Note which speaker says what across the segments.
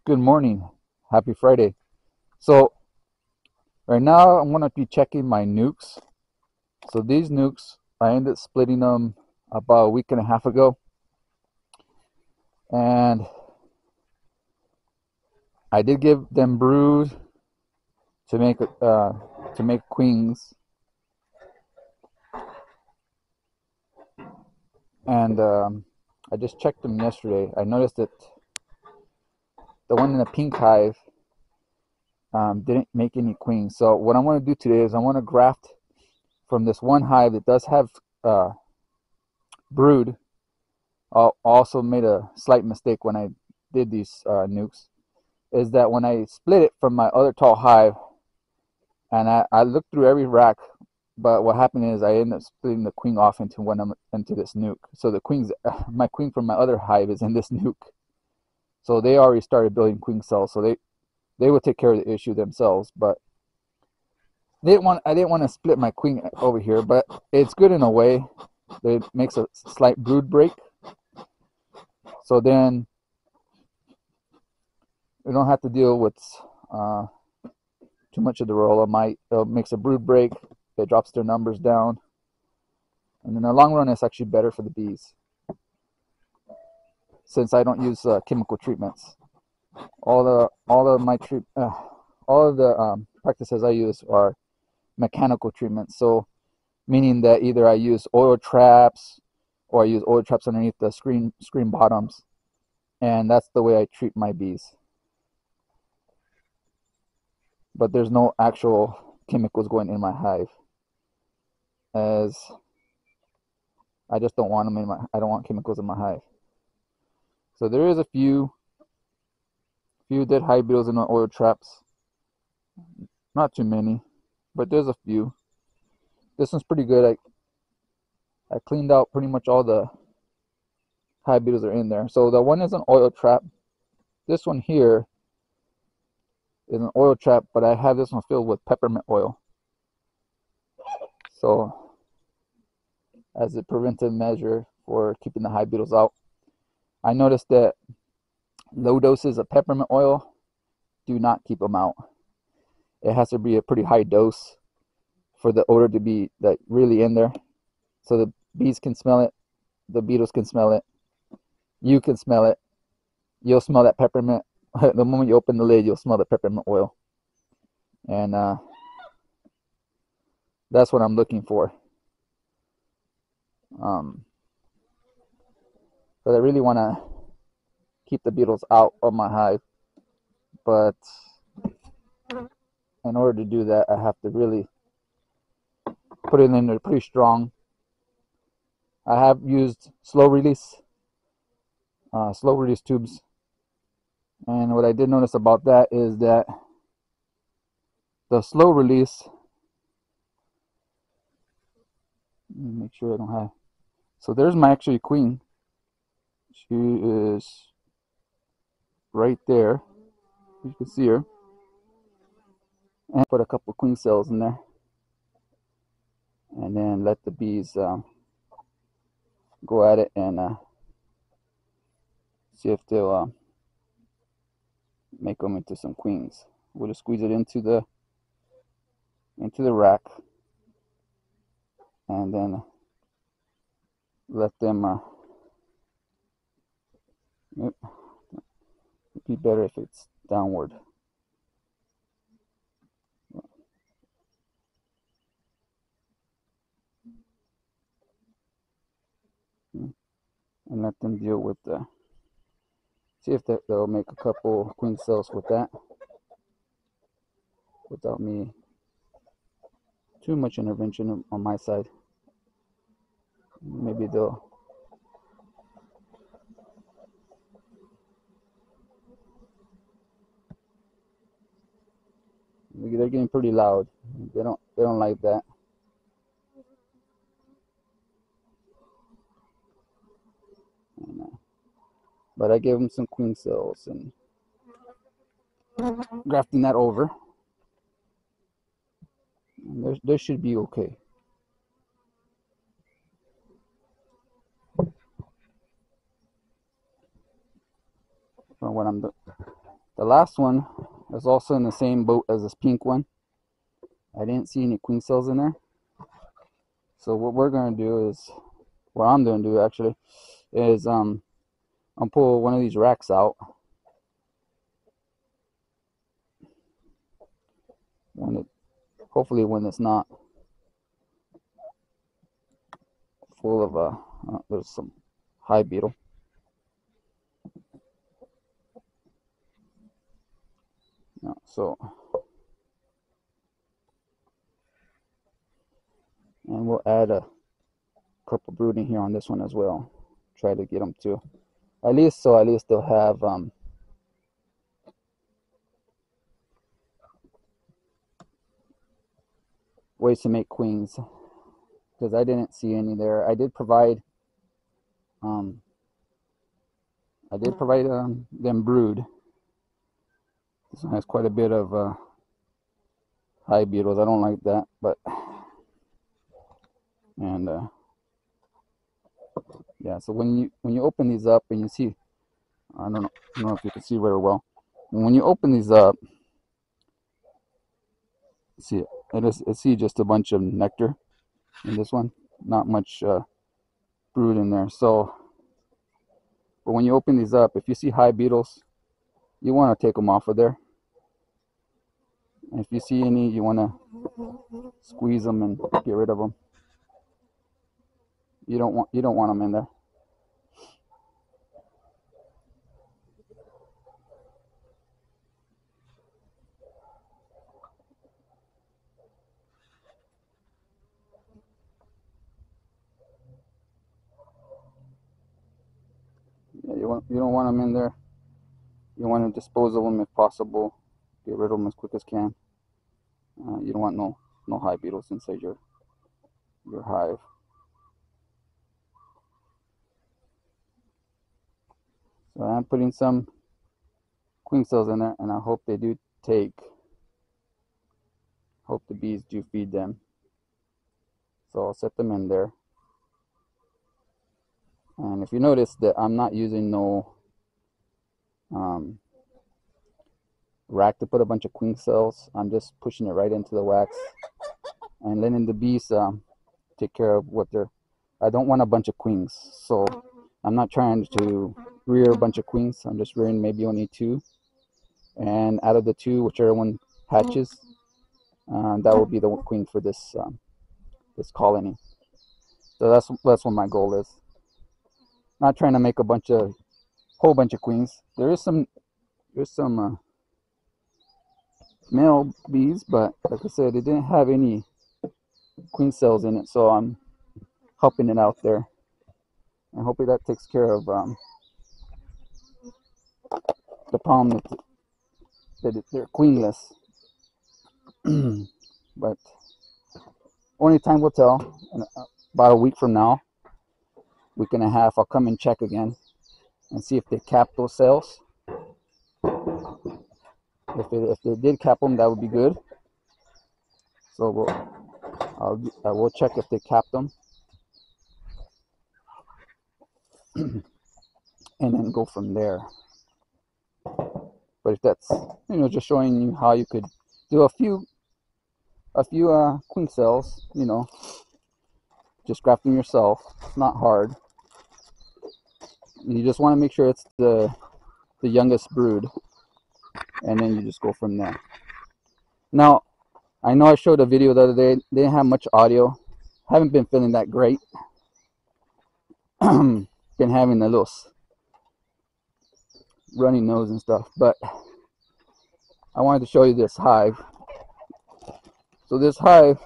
Speaker 1: Good morning. Happy Friday. So right now I'm gonna be checking my nukes. So these nukes, I ended up splitting them about a week and a half ago, and I did give them brood to make queens, and I just checked them yesterday. I noticed that the one in the pink hive didn't make any queens. So what I want to do today is I want to graft from this one hive that does have uh, brood. I also made a slight mistake when I did these nukes, is that when I split it from my other tall hive, and I looked through every rack, but what happened is I ended up splitting the queen off into this nuke. So the queens, my queen from my other hive is in this nuke. So they already started building queen cells. So they will take care of the issue themselves. But I didn't want to split my queen over here, but it's good in a way. It makes a slight brood break. So then we don't have to deal with uh, too much of the roll. It makes a brood break. It drops their numbers down, and in the long run, it's actually better for the bees since I don't use chemical treatments. All of the practices I use are mechanical treatments. So meaning that either I use oil traps or I use oil traps underneath the screen bottoms, and that's the way I treat my bees. But there's no actual chemicals going in my hive, as I just don't want them in my. I don't want chemicals in my hive. So there is a few dead hive beetles in the oil traps. Not too many, but there's a few. This one's pretty good. I cleaned out pretty much all the hive beetles are in there. So the one is an oil trap. This one here is an oil trap, but I have this one filled with peppermint oil. So as a preventive measure for keeping the hive beetles out. I noticed that low doses of peppermint oil do not keep them out. It has to be a pretty high dose for the odor to be like really in there, so the bees can smell it, the beetles can smell it, you can smell it. You'll smell that peppermint. The moment you open the lid, you'll smell the peppermint oil, and that's what I'm looking for. Um, but I really want to keep the beetles out of my hive, but in order to do that, I have to really put it in there pretty strong. I have used slow release tubes, and what I did notice about that is that the slow release. Let me make sure I don't have. So there's my actually queen. She is right there. You can see her, and put a couple queen cells in there, and then let the bees go at it and see if they'll make them into some queens. We'll just squeeze it into the rack, and then let them. It'd be better if it's downward. And let them deal with the. See if they'll make a couple queen cells with that, without me too much intervention on my side. Maybe they're getting pretty loud. They don't like that. And, but I gave them some queen cells and grafting that over. And they should be okay. From what I'm The last one is also in the same boat as this pink one. I didn't see any queen cells in there. So what we're going to do is, what I'm going to do actually, is I'll pull one of these racks out. Hopefully when it's not full of, there's some hive beetle. No, so, and we'll add a couple brood in here on this one as well. Try to get them to, at least they'll have ways to make queens, because I didn't see any there. I did provide them brood. This one has quite a bit of hive beetles. I don't like that, but and yeah. So when you open these up and you see, I don't know if you can see very well. When you open these up, see see just a bunch of nectar in this one. Not much brood in there. So, but when you open these up, if you see hive beetles, you want to take them off of there. And if you see any, you want to squeeze them and get rid of them. You don't want them in there. Yeah, you don't want them in there. You want to dispose of them if possible. Get rid of them as quick as can. You don't want no hive beetles inside your hive. So I'm putting some queen cells in there, and I hope they do take. Hope the bees do feed them. So I'll set them in there. And if you notice that I'm not using no rack to put a bunch of queen cells, I'm just pushing it right into the wax and letting the bees take care of what they're. I don't want a bunch of queens, so I'm not trying to rear a bunch of queens. I'm just rearing maybe only 2, and out of the 2, whichever one hatches, that will be the queen for this this colony. So that's what my goal is. Not trying to make a whole bunch of queens. There's some male bees, but like I said, it didn't have any queen cells in it, so I'm helping it out there, and hopefully that takes care of the problem that they're queenless. But only time will tell. And about a week from now, week and a half, I'll come and check again and see if they cap those cells. If they did cap them, that would be good. So I will check if they capped them, and then go from there. But if that's just showing you how you could do a few queen cells, just graft them yourself. It's not hard. You just want to make sure it's the youngest brood, and then you just go from there. Now, I know I showed a video the other day. They didn't have much audio. Haven't been feeling that great. Been having a little runny nose and stuff, but I wanted to show you this hive. So this hive,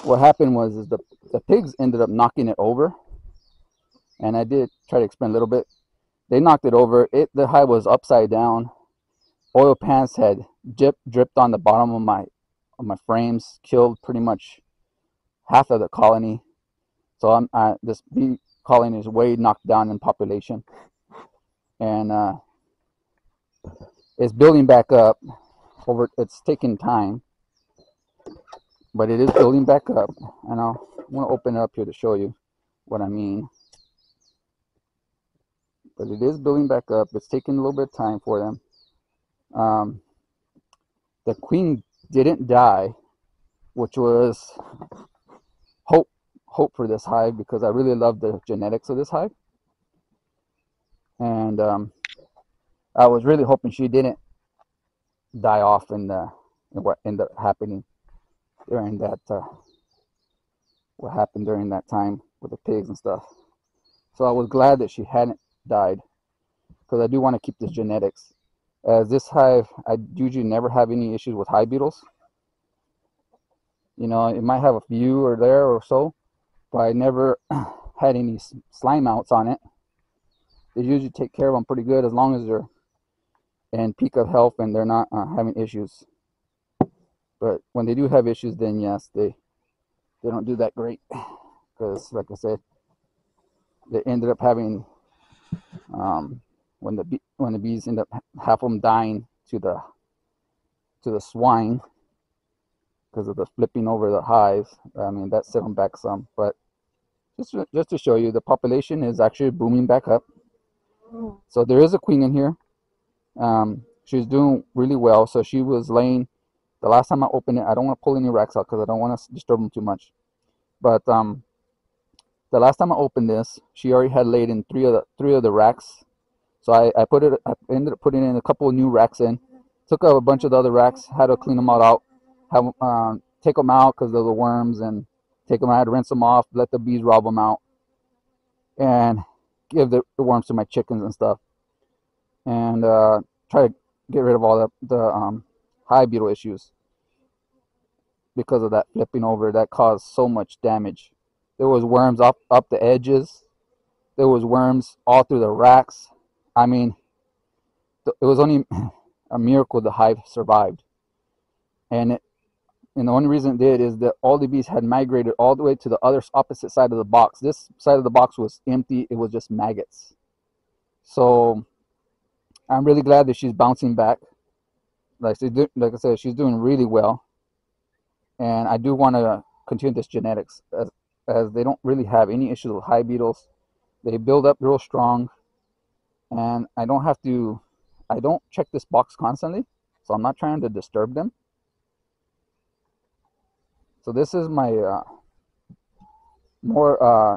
Speaker 1: what happened was the pigs ended up knocking it over, and I did try to explain a little bit. They knocked it over. The hive was upside down. Oil pans had dripped on the bottom of my frames, killed pretty much half of the colony. So this bee colony is way knocked down in population, and it's building back up. It's taking time, but it is building back up. And I want to open it up here to show you what I mean. but it is building back up. It's taking a little bit of time for them. Um, the queen didn't die, which was hope for this hive, because I really love the genetics of this hive, and I was really hoping she didn't die off in what ended up happening during that what happened during that time with the pigs and stuff. So I was glad that she hadn't died, because I do want to keep this genetics. As this hive, I usually never have any issues with hive beetles. You know, it might have a few or there or so, but I never had any slime outs on it. They usually take care of them pretty good as long as they're in peak of health and they're not having issues. But when they do have issues, then yes, they don't do that great, because, like I said, they ended up having when the bees end up half of them dying to the swine because of the flipping over the hives. I mean, that set them back some. But just to show you, the population is actually booming back up. So there is a queen in here. She's doing really well. So she was laying. The last time I opened it, I don't want to pull any racks out because I don't want to disturb them too much. But the last time I opened this, she already had laid in three of the racks. So I ended up putting in a couple of new racks in. Took out a bunch of the other racks, had to clean them all out, take them out because of the worms, and take them out, rinse them off, let the bees rob them out, and give the worms to my chickens and stuff, and try to get rid of all the hive beetle issues because of that flipping over that caused so much damage. There was worms up the edges. There was worms all through the racks. I mean, it was only a miracle the hive survived. And the only reason it did is that all the bees had migrated all the way to the other opposite side of the box. This side of the box was empty. It was just maggots. So I'm really glad that she's bouncing back. Like I said, she's doing really well. And I do want to continue this genetics, as they don't really have any issues with hive beetles. They build up real strong. And I don't check this box constantly, so I'm not trying to disturb them. So this is my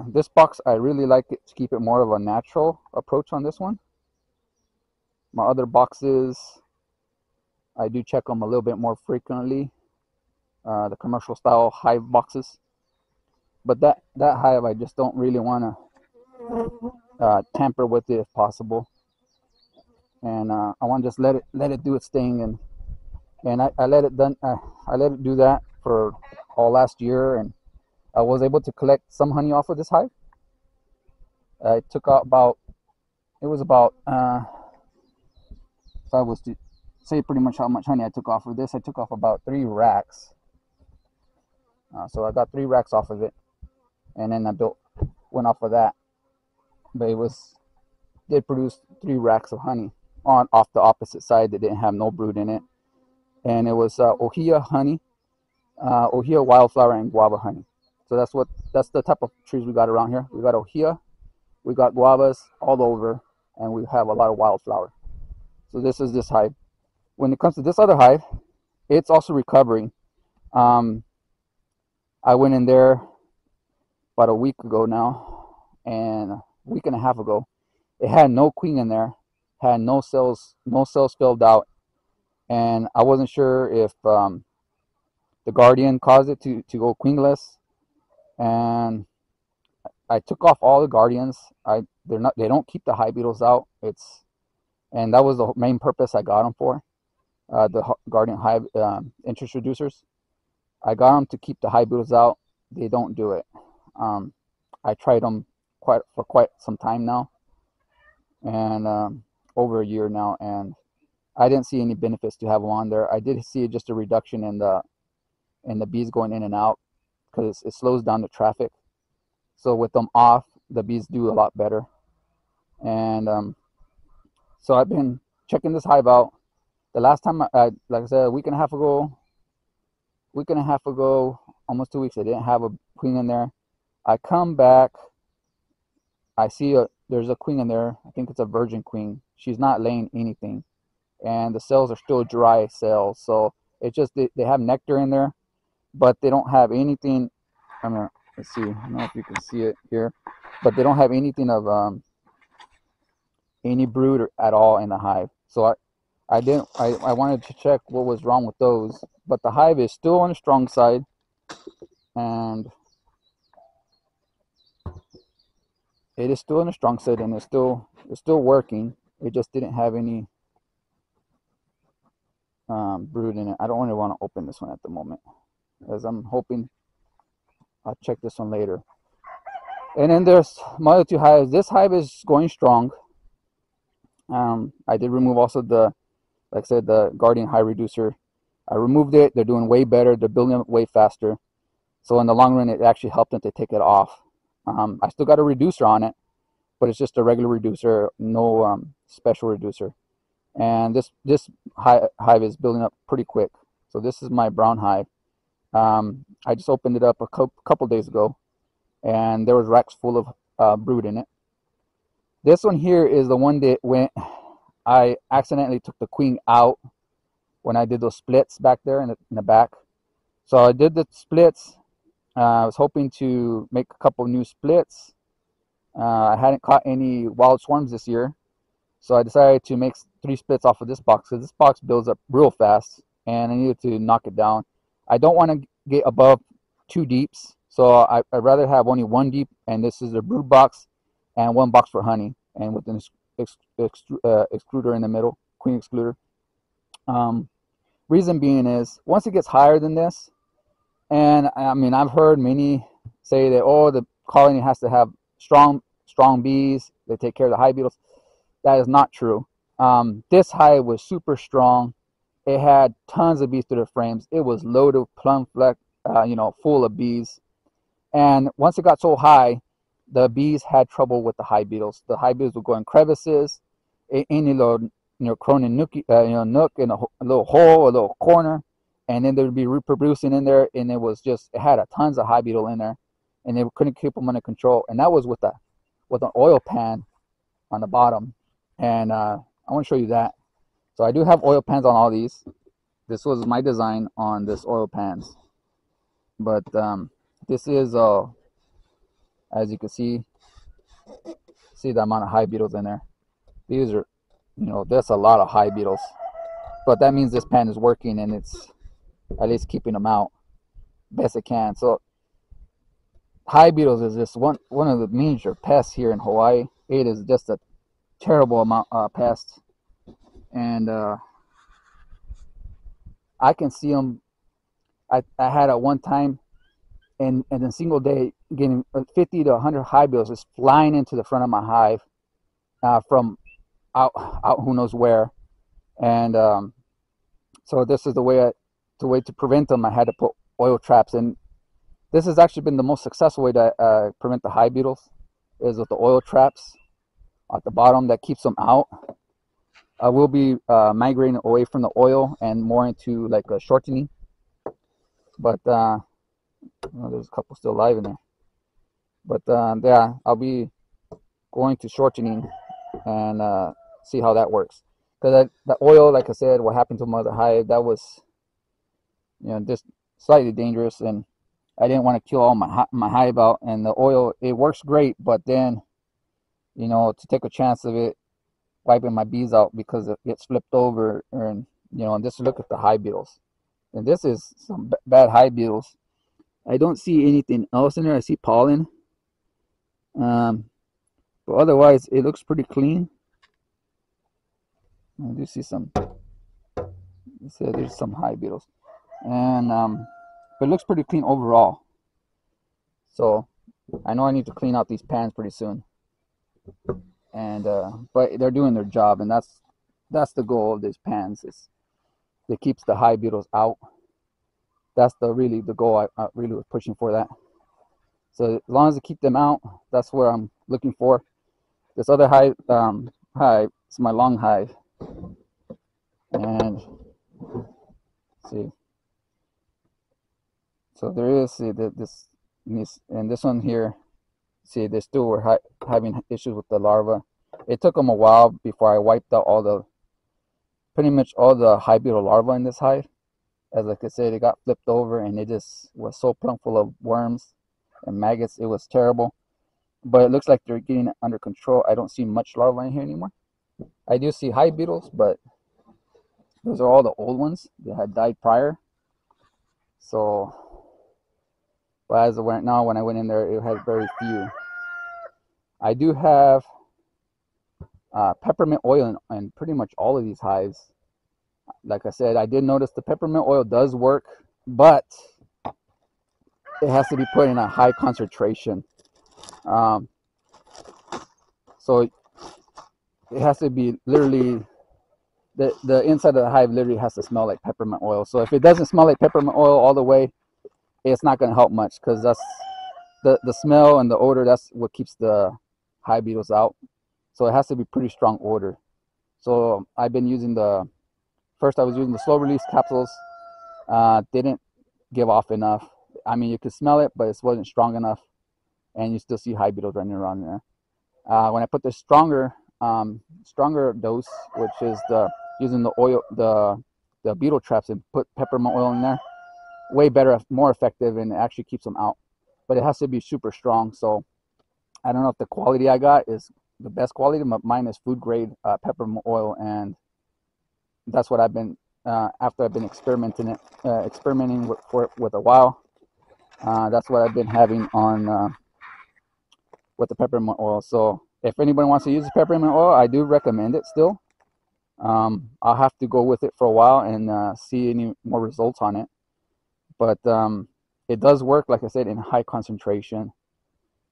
Speaker 1: this box. I really like it to keep it more of a natural approach on this one. My other boxes, I do check them a little bit more frequently, the commercial style hive boxes. But that hive, I just don't really want to tamper with it if possible. And I want to just let it do its thing, and I let it do that for all last year, and I was able to collect some honey off of this hive. I took out about if I was to say pretty much how much honey I took off of this, I took off about 3 racks. So I got 3 racks off of it, and then I went off of that. But did produce 3 racks of honey off the opposite side that didn't have no brood in it, and it was ohia honey, ohia wildflower, and guava honey. So that's the type of trees we got around here. We got ohia, we got guavas all over, and we have a lot of wildflower. So this is this hive. When it comes to this other hive, it's also recovering. I went in there about a week ago now, and a week and a half ago. It had no queen in there, had no cells filled out, and I wasn't sure if the guardian caused it to go queenless. And I took off all the guardians. They don't keep the hive beetles out. And that was the main purpose I got them for. The guardian hive interest reducers. I got them to keep the hive beetles out. They don't do it. I tried them for quite some time now, and over a year now, and I didn't see any benefits to have them on there. I did see just a reduction in the bees going in and out, because it slows down the traffic. So with them off, the bees do a lot better. And so I've been checking this hive out. The last time, like I said, a week and a half ago, almost 2 weeks, I didn't have a queen in there. I come back, I see there's a queen in there. I think it's a virgin queen. She's not laying anything, and the cells are still dry cells. So it's just they have nectar in there, but they don't have anything. I mean, let's see. I don't know if you can see it here, but they don't have anything of any brood at all in the hive. So I wanted to check what was wrong with those, but the hive is still on the strong side, and it is still on the strong side, and it's still working. It just didn't have any brood in it. I don't really want to open this one at the moment, as I'm hoping I'll check this one later. And then there's my other two hives. This hive is going strong. I did remove also like I said, the guardian hive reducer. I removed it. They're doing way better. They're building up way faster. So in the long run, it actually helped them to take it off. I still got a reducer on it, but it's just a regular reducer, no special reducer. And this hive is building up pretty quick. So this is my brown hive. I just opened it up a couple days ago, and there was racks full of brood in it. This one here is the one that I accidentally took the queen out when I did those splits back there in the back. So I did the splits. I was hoping to make a couple new splits. I hadn't caught any wild swarms this year, so I decided to make 3 splits off of this box, because this box builds up real fast, and I needed to knock it down. I don't want to get above 2 deeps, so I'd rather have only 1 deep, and this is a brood box, and 1 box for honey, and with an excluder in the middle, queen excluder. Reason being is, once it gets higher than this, and I mean, I've heard many say that, oh, the colony has to have strong bees, they take care of the hive beetles. That is not true. This hive was super strong. It had tons of bees through the frames. It was loaded, plumb fleck, full of bees. And once it got so high, the bees had trouble with the hive beetles. The hive beetles would go in crevices, any little cranny nook in a little hole, a little corner, and then they would be reproducing in there. And it had tons of hive beetle in there, and they couldn't keep them under control. And that was with an oil pan on the bottom. And I want to show you that. So I do have oil pans on all these. This was my design on this oil pans. But this is, as you can see the amount of hive beetles in there. These are, that's a lot of hive beetles. But that means this pan is working, and it's at least keeping them out best it can. So hive beetles is just one of the major pests here in Hawaii. It is just a terrible amount pest, and I can see them. I had at one time, in a single day, getting 50 to 100 hive beetles just flying into the front of my hive from out who knows where. And so this is the way to prevent them. I had to put oil traps, and this has actually been the most successful way to prevent the hive beetles, is with the oil traps at the bottom that keeps them out. We'll be migrating away from the oil and more into like a shortening. But there's a couple still alive in there. But yeah, I'll be going to shortening and see how that works. Because the oil, like I said, what happened to my other hive, that was just slightly dangerous, and I didn't want to kill all my hive out. And the oil, it works great, but then to take a chance of it wiping my bees out because it gets flipped over, and and just look at the hive beetles. And this is some bad hive beetles. I don't see anything else in there. I see pollen, but otherwise it looks pretty clean. I do see some. There's some hive beetles, and but it looks pretty clean overall. So I know I need to clean out these pans pretty soon. And but they're doing their job, and that's the goal of these pans, is it keeps the hive beetles out. That's really the goal. I really was pushing for that. So as long as I keep them out, that's where I'm looking for. This other hive, it's my long hive, and see. So there is this and this one here. See, they still were having issues with the larva. It took them a while before I wiped out pretty much all the hive beetle larvae in this hive. As like I said, it got flipped over and it just was so plumb full of worms and maggots. It was terrible. But it looks like they're getting it under control. I don't see much larvae in here anymore. I do see hive beetles, but those are all the old ones that had died prior. So, but as of right now, when I went in there, it had very few. I do have peppermint oil in pretty much all of these hives. Like I said, I did notice the peppermint oil does work, but it has to be put in a high concentration. So it has to be literally, the inside of the hive literally has to smell like peppermint oil. So if it doesn't smell like peppermint oil all the way, it's not going to help much, because that's the smell and the odor. That's what keeps the hive beetles out. So it has to be pretty strong odor. So I've been using first I was using the slow release capsules. Didn't give off enough. I mean, you could smell it, but it wasn't strong enough, and you still see hive beetles running around there. When I put the stronger dose, which is using the oil, the beetle traps, and put peppermint oil in there, way better, more effective, and it actually keeps them out. But it has to be super strong. So I don't know if the quality I got is the best quality. Mine is food grade peppermint oil, and that's what I've been after I've been experimenting with a while. That's what I've been having on with the peppermint oil. So if anybody wants to use the peppermint oil, I do recommend it still. I'll have to go with it for a while and see any more results on it. But it does work, like I said, in high concentration.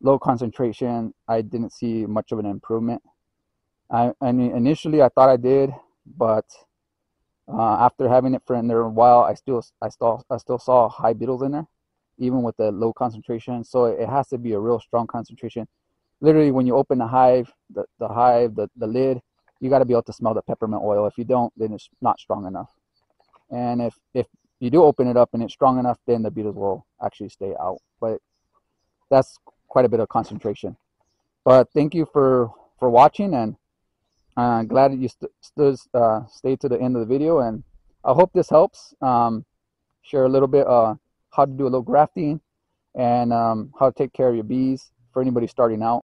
Speaker 1: Low concentration, I didn't see much of an improvement. I mean, initially I thought I did, but after having it for in there a while, I still saw hive beetles in there, even with the low concentration. So it has to be a real strong concentration. Literally, when you open the hive, the lid, you got to be able to smell the peppermint oil. If you don't, then it's not strong enough. And if you do open it up and it's strong enough, then the beetles will actually stay out. But that's quite a bit of concentration. But thank you for watching, and glad that you stayed to the end of the video, and I hope this helps. Share a little bit how to do a little grafting, and how to take care of your bees for anybody starting out.